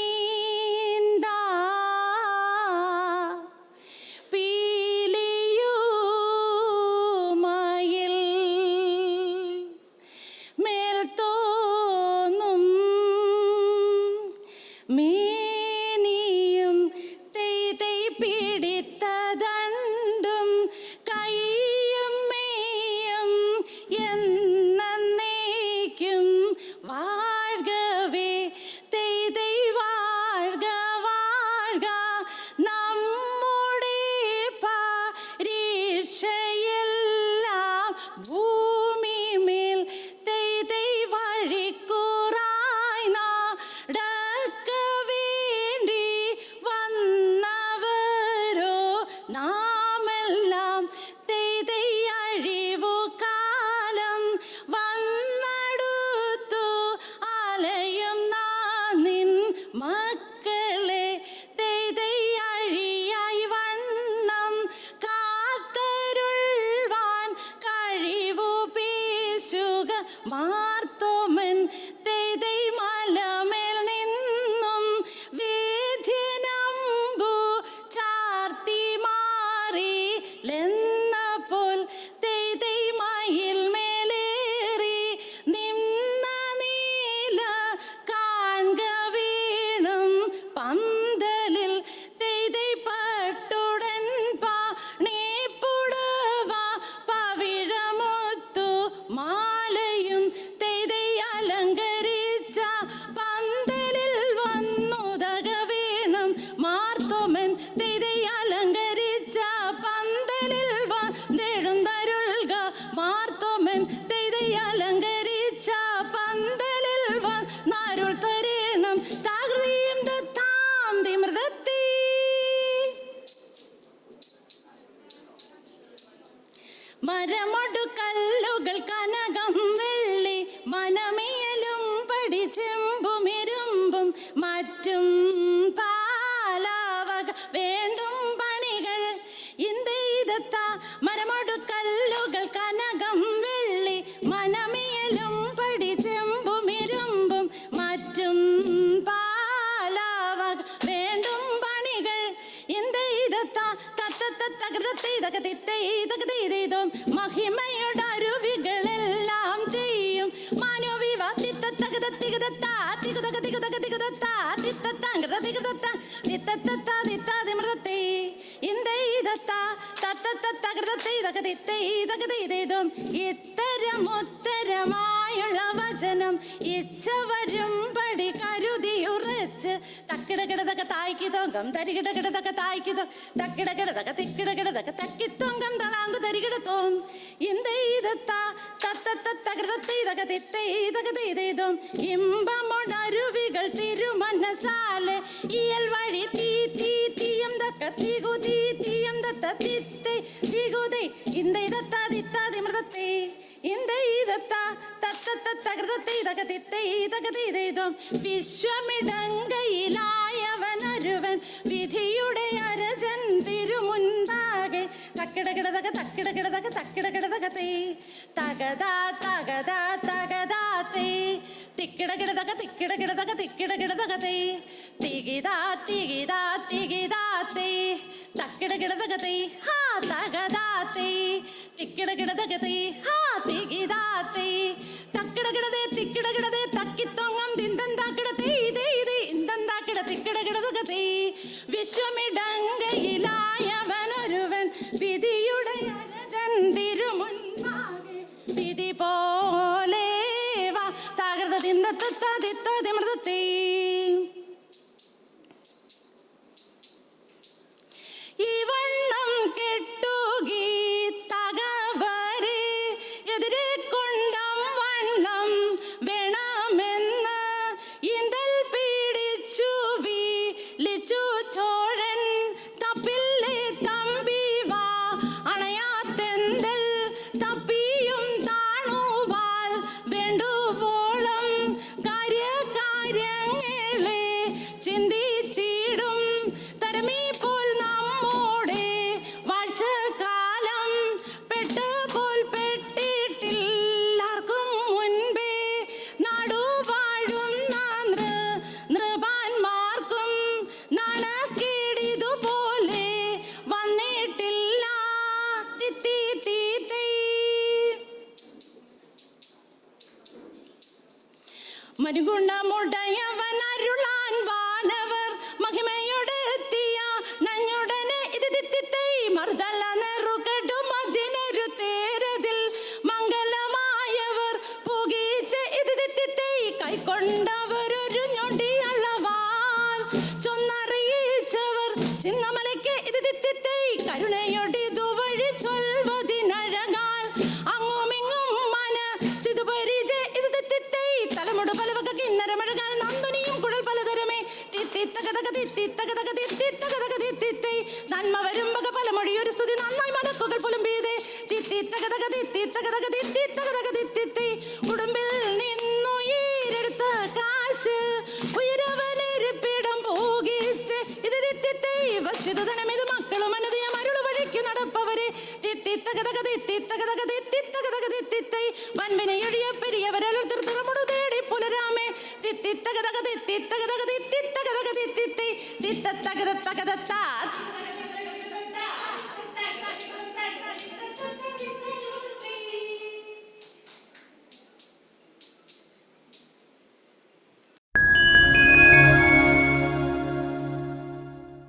മേക്കണീന്താ പീലിയുമയിൽ മേൽത്തോന്നും മേനിയും തെയ്തൈ പിടിത്തതണ്ടും കൈയും മെയ്യും എന്നേക്കും വാഴ്കവേ തെയ്തൈ വാഴ്ക വാഴ്ക നമ്മുടെ പരീക്ഷയെല്ലാം ഭൂമിമേൽ തെയ്തൈ വഴിക്കുറായി നടക്ക വേണ്ടി വന്നവരോ നാമെല്ലാം തെയ്തൈ അഴിവു കാലം വന്നടുത്തു അലയും നിൻ മക്കളെ തെയ്തൈ അഴിയായി വണ്ണം കാത്തരുൾവാൻ കഴിവു പേശുക മാർത്തോമൻ തെയ്തൈ മലമേൽ നിന്നും വേദ്യനമ്പു ചാർത്തി മാറിലെന്നപ്പോൾ തെയ്തൈ മയിൽ മേലേറി നിന്ന നീല കാൺക വീണും പന്തലിൽ തെയ്തൈ പട്ടുടൻ പണിപ്പുടവ പവിഴമുത്തു മാലയും തെയ്തൈ അലങ്കരിച്ച പന്തലിൽ വന്നുതക വീണും മാർത്തോമൻ തെയ്തൈ അലങ്കരിച്ച പന്തലിൽ വന്നെഴുന്തരുൾക മാർത്തോമൻ തെയ്തൈ അലങ്കരിച്ച പന്തലിൽ വന്നരുൾ തരേണം താകൃതിയും ദത്താം തിമൃതത്തി മരമൊടു കല്ലുകൾ കനകം വെള്ളി മനമേലും പടി ചെമ്പുമിരുമ്പും മറ്റും പാലാവക വേണ്ടും പണികൾ ഇന്ത്യത്ത മരമൊടു കല്ലുകൾ കനകം വെള്ളി മനമേലും പടി ചെമ്പുമിരുമ്പും മറ്റും പാലാവക വേണ്ടും പണികൾ ഇന്ത്യത്ത തകൃതത്തൈതകതിത്തൈതകതീതം മഹിമയുടെ അരുവികളെല്ലാം ചെയ്യും ഇത്തരമുത്തരമായുള്ള വചനം ഇച്ഛ വരുംപടി കരുതിയുറച്ച് തക്കിടകിടതക തായ്ക്കിതൊങ്കം തരികിടകിടതക തായ്ക്കിതോ തക്കിടകിടതക തിക്കിടകിടതക തക്കിത്തൊങ്കം തളാങ്കു തരികിടത്തോം തകൃതത്തൈതകതിത്തൈതകതിത്തൈതകതീതം ഇമ്പമുണരുവികൾ തിരുമനസാലെ ഇയൽ വഴി തീ തീ തീയം തക്ക തികുതി തീയം തത്ത തിത്തൈ തികുതൈ ഇന്ദൈതത്താതിത്താതിമൃതത്തെ വിശ്വമിടങ്കയിലായവനൊരുവൻ വിധിയുടെ അരജൻ തിരുമുൻപാകെ തക്കിടകിടതക തക്കിടകിടതക തക്കിടകിടതകത്തെ തകതാ തകതാ തകതാത്തെ തിക്കിടകിടതക തിക്കിടകിടതക തിക്കിടകിടതകത്തെ തികിതാ തികിതാ തികിതാത്തെ തക്കിടകിടതകത്തെ ഹാ തകതാത്തെ തിക്കിടകിടതകത്തെ ഹാ തികിതാത്തെ തക്കിടകിടതേ തിക്കിടകിടതേ തക്കിത്തൊങ്ങം തിന്തന്താക്കിടത്തേ ഇതേ ഇതേ ഇന്താക്കിട തിക്കിടകിടതകത്തെ വിശ്വമിടങ്കയിലായവനൊരുവൻ വിധിയുടെ അരജൻ തിരുമുൻപാകെ വിധി പോലെ വാ തകൃത തിന്തത്തമൃതത്തെ ഈ വണ്ണം കെട്ടുകീ തകവരെ എതിരെ കൊണ്ടം വണ്ണം വേണമെന്ന് ഇന്തൽ പീഡിച്ചു വിളിച്ചു ചോഴൻ തപ്പില്ലേ തമ്പി വാ അണയാത്തെന്തൽ തപ്പിയും താണുവാൽ വേണ്ടുവോളം കാര്യങ്ങളെ മരുഗുണമുടയവൻ അരുളാൻ വാനവർ മഹിമയോടെത്തിയ നഞ്ഞുടനെ ഇത് തിത്തിത്തൈ മറുതള്ള നെറുകടും അതിനൊരു തേരതിൽ മംഗലമായവർ പുകീച്ച് ഇത് തിത്തിത്തൈ കൈക്കൊണ്ടവരൊരു ഞൊടിയളവാൽ ചൊന്നറിയിച്ചവർ ചിന്നമലയ്ക്ക് ഇത് തിത്തിത്തൈ കരുണയൊടിതു വഴി ചൊൽവതിനഴകാൽ അങ്ങുമിങ്ങും മനസ്സിതുപരിചെ ഇത് തിത്തിത്തൈ തലമുടു പലവക കിന്നരമഴകാൽ നന്ദുനിയും കുഴൽ പലതരമേ തിത്തിത്തകതക തിത്തിത്തകതക തിത്തിത്തകതക തിത്തിത്തൈ നന്മ വരുമ്പക പലമൊഴിയൊരു സ്തുതി നന്നായി മലക്കുകൾ പുലമ്പീതേ തിത്തിത്തകതക തിത്തിത്തകതക തിത്തിത്തകതക തിത്തിത്തൈ ഉടുമ്പിൽ നിന്നുയരെടുത്ത കാശ് ഉയരവനിരിപ്പിടം പോകിച്ച് ഇത് തിത്തിത്തൈ വച്ചിത് ധനമിത് മക്കളും അനുദിയ മരുളു വഴിക്കു നടപ്പവരെ തിത്തിത്തകതക തിത്തിത്തകതക തിത്തിത്തകതക തിത്തിത്തൈ വൻപിനെ എഴിയ പെരിയവരൽ തിർത്തിറമുടു തേടി പുലരാമേ തിത്തിത്തകതക തിത്തിത്തകതക